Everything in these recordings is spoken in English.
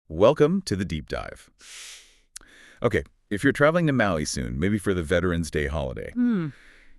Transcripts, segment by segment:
Welcome to the deep dive. Okay, if you're traveling to Maui soon, maybe for the Veterans Day holiday,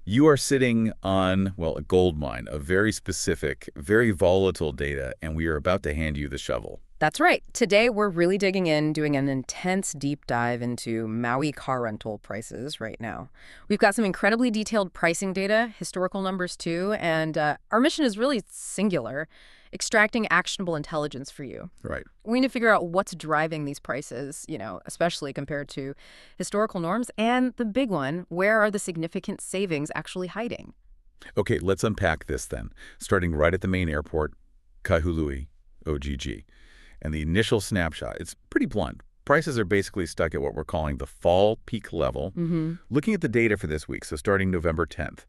you are sitting on, well, a gold mine of very specific, very volatile data, and we are about to hand you the shovel. That's right. Today, we're really digging in, doing an intense deep dive into Maui car rental prices right now. We've got some incredibly detailed pricing data, historical numbers too, and our mission is really singular, extracting actionable intelligence for you. Right. We need to figure out what's driving these prices, especially compared to historical norms, and the big one, where are the significant savings actually hiding? Okay, let's unpack this then, starting right at the main airport, Kahului, OGG. And the initial snapshot, it's pretty blunt. Prices are basically stuck at what we're calling the fall peak level. Looking at the data for this week, so starting November 10th,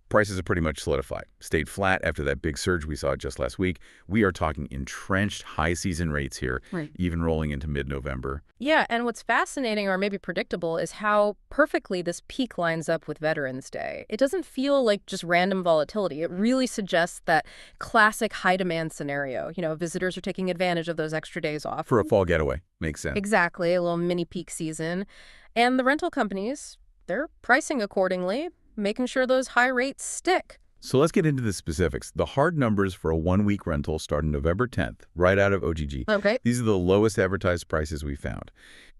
prices are pretty much solidified. Stayed flat after that big surge we saw just last week. We are talking entrenched high season rates here, Right. even rolling into mid-November. Yeah, and what's fascinating or maybe predictable is how perfectly this peak lines up with Veterans Day. It doesn't feel like just random volatility. It really suggests that classic high-demand scenario. Visitors are taking advantage of those extra days off. For a fall getaway. Makes sense. Exactly, a little mini peak season. And the rental companies, they're pricing accordingly, making sure those high rates stick. So let's get into the specifics. The hard numbers for a one-week rental start on November 10th, right out of OGG. Okay. These are the lowest advertised prices we found.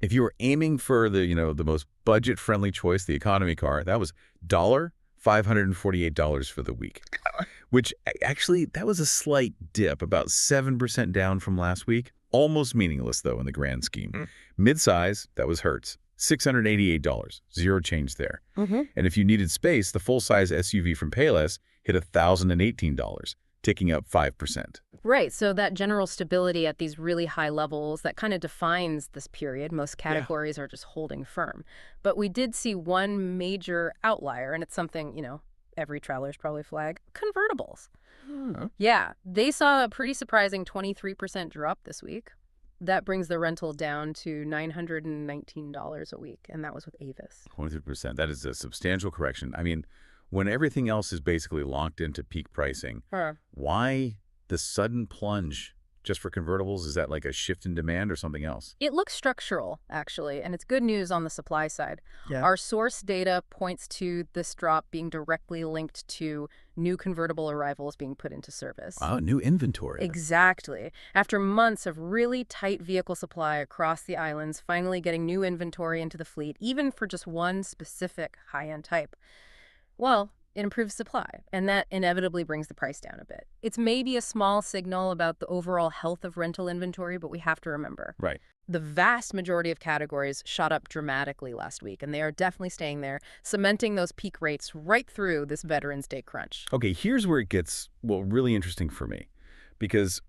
If you were aiming for the most budget-friendly choice, the economy car, that was $548 for the week, which actually, that was a slight dip, about 7% down from last week. Almost meaningless, though, in the grand scheme. Midsize, that was Hertz, $688, zero change there. And if you needed space, the full-size SUV from Payless hit $1,018, ticking up 5%. Right, so that general stability at these really high levels, that kind of defines this period. Most categories are just holding firm. But we did see one major outlier, and it's something, every traveler's probably flag: convertibles. Yeah, they saw a pretty surprising 23% drop this week. That brings the rental down to $919 a week, and that was with Avis. 23%. That is a substantial correction. I mean, when everything else is basically locked into peak pricing, why the sudden plunge just for convertibles? Is that like a shift in demand or something else? It looks structural, actually, and it's good news on the supply side. Yeah. Our source data points to this drop being directly linked to new convertible arrivals being put into service. Wow, new inventory. Exactly. After months of really tight vehicle supply across the islands, finally getting new inventory into the fleet, even for just one specific high-end type, well, it improves supply, and that inevitably brings the price down a bit. It's maybe a small signal about the overall health of rental inventory, but we have to remember. Right. The vast majority of categories shot up dramatically last week, and they are definitely staying there, cementing those peak rates right through this Veterans Day crunch. Okay, here's where it gets, well, really interesting for me. Because,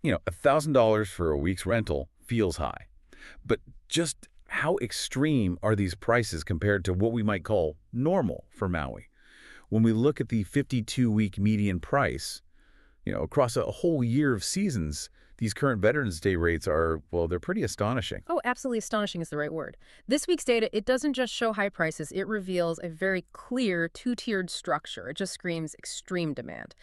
$1,000 for a week's rental feels high. But just how extreme are these prices compared to what we might call normal for Maui? When we look at the 52-week median price, across a whole year of seasons, these current Veterans Day rates are, well, they're pretty astonishing. Oh, absolutely astonishing is the right word. This week's data, it doesn't just show high prices, it reveals a very clear two-tiered structure. It just screams extreme demand.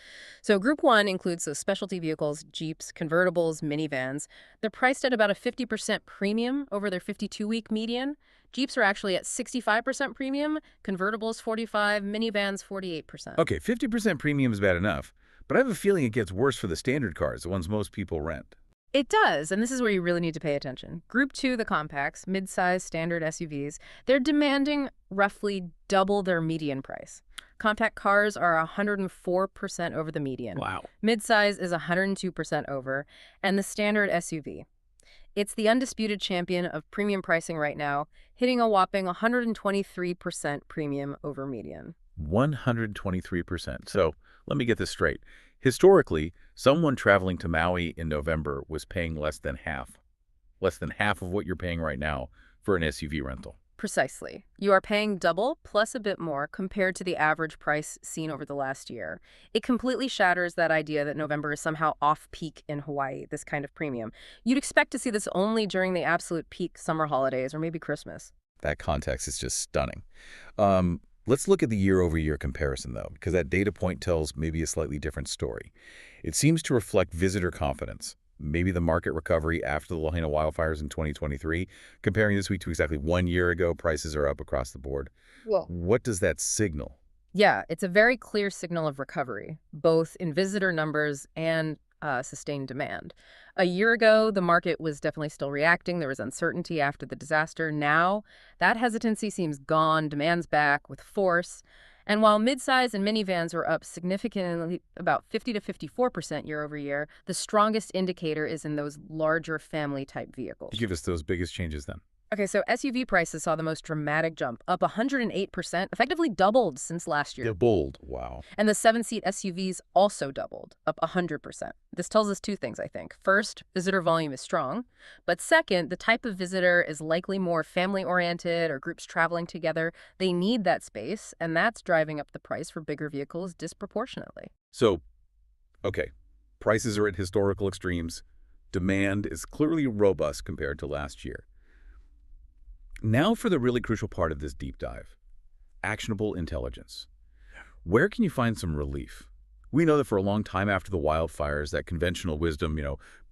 So Group 1 includes those specialty vehicles, Jeeps, convertibles, minivans. They're priced at about a 50% premium over their 52-week median. Jeeps are actually at 65% premium, convertibles 45%, minivans 48%. Okay, 50% premium is bad enough, but I have a feeling it gets worse for the standard cars, the ones most people rent. It does, and this is where you really need to pay attention. Group 2, the compacts, mid-size standard SUVs, they're demanding roughly double their median price. Compact cars are 104% over the median. Wow. Mid-size is 102% over, and the standard SUV, it's the undisputed champion of premium pricing right now, hitting a whopping 123% premium over median. 123%. So let me get this straight. Historically, someone traveling to Maui in November was paying less than half of what you're paying right now for an SUV rental. Precisely. You are paying double plus a bit more compared to the average price seen over the last year. It completely shatters that idea that November is somehow off-peak in Hawaii, this kind of premium. You'd expect to see this only during the absolute peak summer holidays or maybe Christmas. That context is just stunning. Let's look at the year-over-year comparison, though, because that data point tells maybe a slightly different story. It seems to reflect visitor confidence. maybe the market recovery after the Lahaina wildfires in 2023. Comparing this week to exactly 1 year ago, prices are up across the board. Well, What does that signal? yeah, it's a very clear signal of recovery, both in visitor numbers and sustained demand. A year ago, the market was definitely still reacting. There was uncertainty after the disaster. Now, that hesitancy seems gone. Demand's back with force. And while midsize and minivans were up significantly, about 50 to 54% year over year, the strongest indicator is in those larger family-type vehicles. Give us those biggest changes then. Okay, so SUV prices saw the most dramatic jump, up 108%, effectively doubled since last year. The bold. Wow. And the seven-seat SUVs also doubled, up 100%. This tells us two things, I think. First, visitor volume is strong. But second, the type of visitor is likely more family-oriented or groups traveling together. They need that space, and that's driving up the price for bigger vehicles disproportionately. So, okay, prices are at historical extremes. Demand is clearly robust compared to last year. Now for the really crucial part of this deep dive, actionable intelligence. Where can you find some relief? We know that for a long time after the wildfires, that conventional wisdom,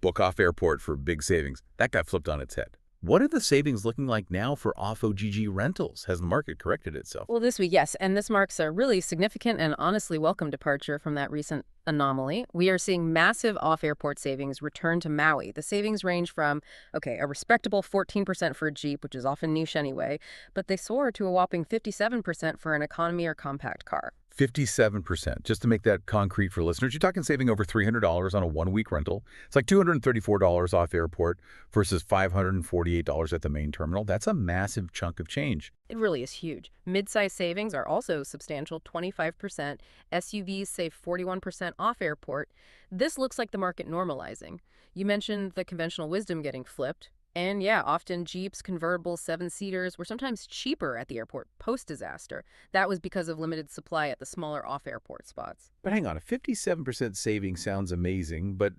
book off airport for big savings, that got flipped on its head. What are the savings looking like now for off-OGG rentals? Has the market corrected itself? Well, this week, yes, and this marks a really significant and honestly welcome departure from that recent anomaly. We are seeing massive off-airport savings return to Maui. The savings range from, a respectable 14% for a Jeep, which is often niche anyway, but they soar to a whopping 57% for an economy or compact car. 57%. Just to make that concrete for listeners, you're talking saving over $300 on a one-week rental. It's like $234 off airport versus $548 at the main terminal. That's a massive chunk of change. It really is huge. Mid-size savings are also substantial, 25%. SUVs save 41% off airport. This looks like the market normalizing. You mentioned the conventional wisdom getting flipped. And yeah, often Jeeps, convertibles, seven-seaters were sometimes cheaper at the airport post-disaster. That was because of limited supply at the smaller off-airport spots. But hang on, a 57% saving sounds amazing, but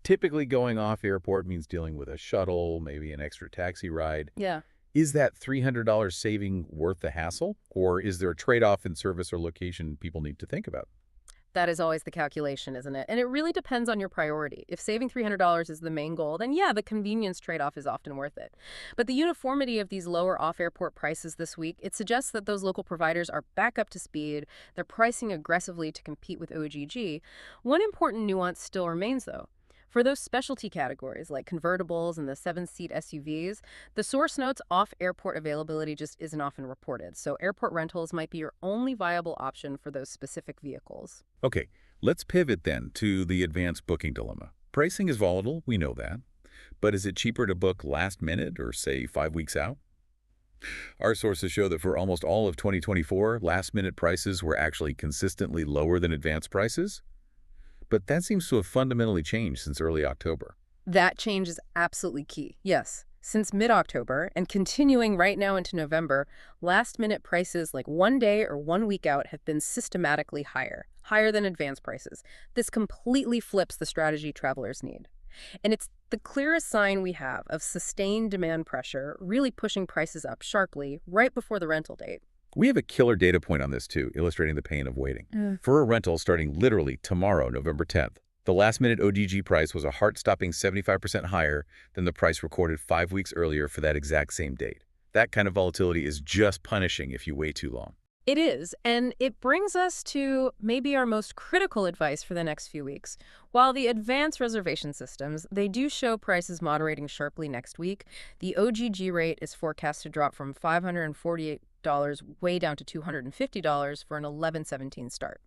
typically going off airport means dealing with a shuttle, maybe an extra taxi ride. Yeah. Is that $300 saving worth the hassle, or is there a trade-off in service or location people need to think about? That is always the calculation, isn't it? And it really depends on your priority. If saving $300 is the main goal, then yeah, the convenience trade-off is often worth it. But the uniformity of these lower off-airport prices this week, it suggests that those local providers are back up to speed. They're pricing aggressively to compete with OGG. One important nuance still remains, though. For those specialty categories like convertibles and the seven-seat SUVs, the source notes off-airport availability just isn't often reported, so airport rentals might be your only viable option for those specific vehicles. Okay, let's pivot then to the advanced booking dilemma. Pricing is volatile, we know that. But is it cheaper to book last minute or, say, 5 weeks out? Our sources show that for almost all of 2024, last-minute prices were actually consistently lower than advanced prices. But that seems to have fundamentally changed since early October. That change is absolutely key, yes. Since mid-October and continuing right now into November, last-minute prices like 1 day or 1 week out have been systematically higher than advance prices. This completely flips the strategy travelers need. And it's the clearest sign we have of sustained demand pressure really pushing prices up sharply right before the rental date. We have a killer data point on this, too, illustrating the pain of waiting. For a rental starting literally tomorrow, November 10th, the last-minute OGG price was a heart-stopping 75% higher than the price recorded 5 weeks earlier for that exact same date. That kind of volatility is just punishing if you wait too long. It is, and it brings us to maybe our most critical advice for the next few weeks. While the advanced reservation systems, they do show prices moderating sharply next week, the OGG rate is forecast to drop from $548 way down to $250 for an 11/17 start.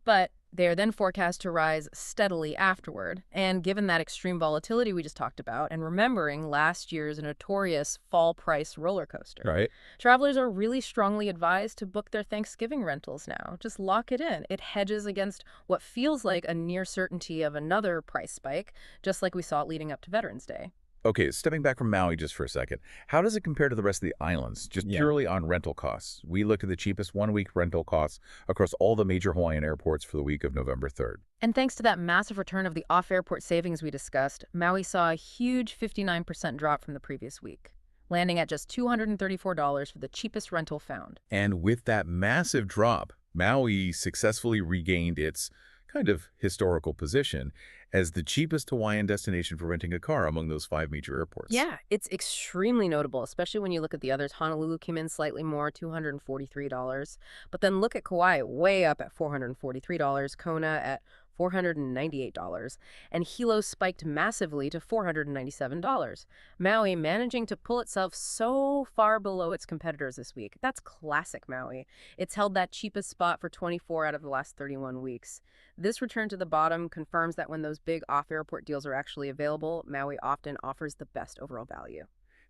But they are then forecast to rise steadily afterward. And given that extreme volatility we just talked about, and remembering last year's notorious fall price roller coaster, Right. travelers are really strongly advised to book their Thanksgiving rentals now. Just lock it in. It hedges against what feels like a near certainty of another price spike, just like we saw it leading up to Veterans Day. Okay, stepping back from Maui just for a second, how does it compare to the rest of the islands, just purely on rental costs? We looked at the cheapest one-week rental costs across all the major Hawaiian airports for the week of November 3rd. And thanks to that massive return of the off-airport savings we discussed, Maui saw a huge 59% drop from the previous week, landing at just $234 for the cheapest rental found. And with that massive drop, Maui successfully regained its kind of historical position as the cheapest Hawaiian destination for renting a car among those 5 major airports. Yeah, it's extremely notable, especially when you look at the others. Honolulu came in slightly more, $243. But then look at Kauai, way up at $443, Kona at $498, and Hilo spiked massively to $497. Maui managing to pull itself so far below its competitors this week. That's classic Maui. It's held that cheapest spot for 24 out of the last 31 weeks. This return to the bottom confirms that when those big off-airport deals are actually available, Maui often offers the best overall value.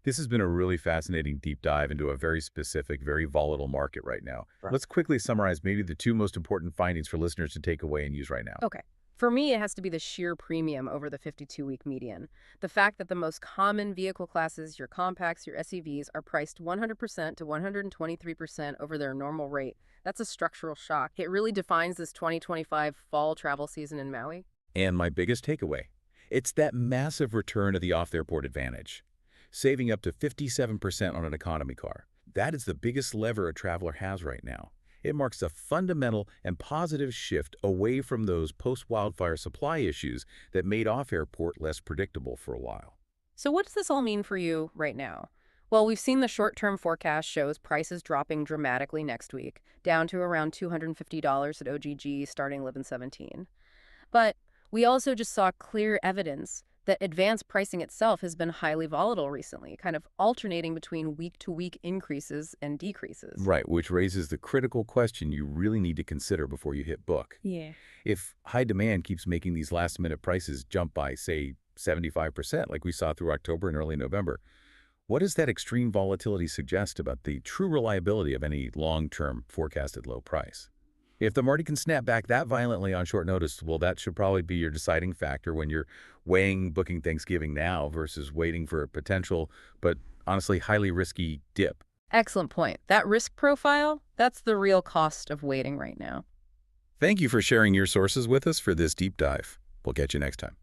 This has been a really fascinating deep dive into a very specific, very volatile market right now. Right. Let's quickly summarize maybe the two most important findings for listeners to take away and use right now. Okay. For me, it has to be the sheer premium over the 52-week median. The fact that the most common vehicle classes, your compacts, your SUVs, are priced 100% to 123% over their normal rate. That's a structural shock. It really defines this 2025 fall travel season in Maui. And my biggest takeaway, it's that massive return of the off-airport advantage. Saving up to 57% on an economy car. That is the biggest lever a traveler has right now. It marks a fundamental and positive shift away from those post-wildfire supply issues that made off-airport less predictable for a while. So what does this all mean for you right now? Well, we've seen the short-term forecast shows prices dropping dramatically next week, down to around $250 at OGG starting 11/17. But we also just saw clear evidence that advanced pricing itself has been highly volatile recently, kind of alternating between week-to-week increases and decreases. Right, which raises the critical question you really need to consider before you hit book. Yeah. If high demand keeps making these last-minute prices jump by, say, 75%, like we saw through October and early November, what does that extreme volatility suggest about the true reliability of any long-term forecasted low price? If the market can snap back that violently on short notice, well, that should probably be your deciding factor when you're weighing booking Thanksgiving now versus waiting for a potential, but honestly highly risky dip. Excellent point. That risk profile, that's the real cost of waiting right now. Thank you for sharing your sources with us for this deep dive. We'll catch you next time.